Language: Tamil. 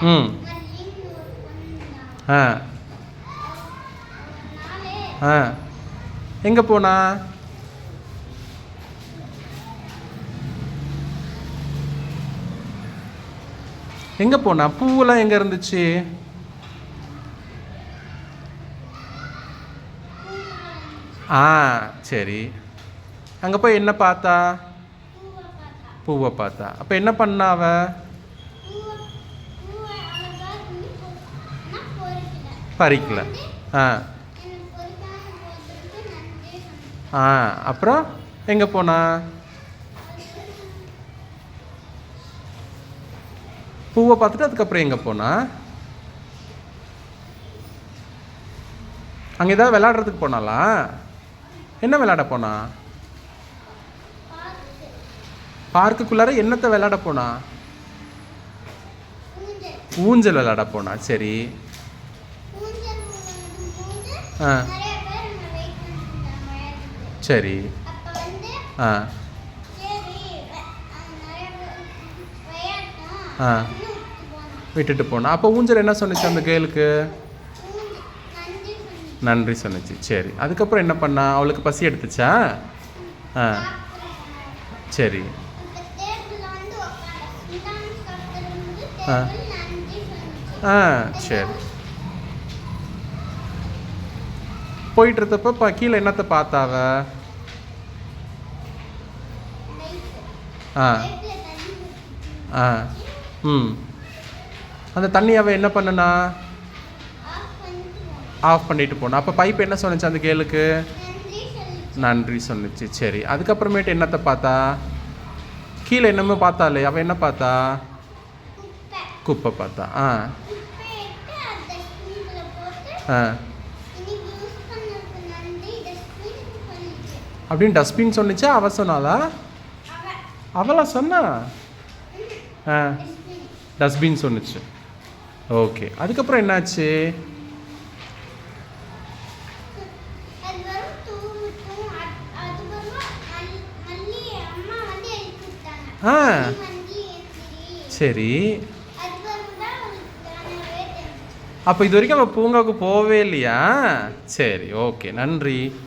ம். ஆ. ஆ. எங்கே போனா? எங்கே போனா? பூவெல்லாம் எங்கே இருந்துச்சு? ஆ, சரி. அங்கே போய் என்ன பார்த்தா? பூவை பார்த்தா. அப்போ என்ன பண்ணா அவ? பறிக்கல. ஆ. ஆ, அப்புறம் எங்கே போனா? பூவை பார்த்துட்டு அதுக்கப்புறம் எங்கே போனா? அங்கே ஏதாவது விளையாடுறதுக்கு போனாலா? என்ன விளையாட போனா? பார்க்குக்குள்ளார என்னத்தை விளையாட போனா? ஊஞ்சல் விளையாட போனா. சரி. ஆ, சரி. ஆ, ஆ, விட்டுட்டு போனா. அப்போ ஊஞ்சல் என்ன சொன்னிச்சு அந்த கேளுக்கு? நன்றி சொன்னிச்சு. சரி. அதுக்கப்புறம் என்ன பண்ணா? அவளுக்கு பசி எடுத்துச்சா? ஆ, சரி. ஆ, ஆ, சரி. போயிட்டு இருந்தப்ப கீழே என்னத்தை பார்த்தாவ? ஆ, ஆ, ம். அந்த தண்ணி அவ என்ன பண்ணனா? ஆஃப் பண்ணிட்டு போனா. அப்போ பைப் என்ன சொன்னிச்சு அந்த கேளுக்கு? நன்றி சொன்னிச்சு. சரி. அதுக்கப்புறமேட்டு என்னத்தை பார்த்தா? கீழே என்னமோ பார்த்தாலே, அவ என்ன பார்த்தா? குப்பை பார்த்தா. ஆ, ஆ. அப்படின்னு டஸ்ட்பின் சொன்னிச்சா அவ சொன்னாலா? அவளா சொன்னா? ஆ, டஸ்ட்பின் சொன்னிச்சு. ஓகே. அதுக்கப்புறம் என்னாச்சு? ஆ, சரி. அப்போ இது வரைக்கும் அவள் பூங்காவுக்கு போகவே இல்லையா? சரி, ஓகே. நன்றி.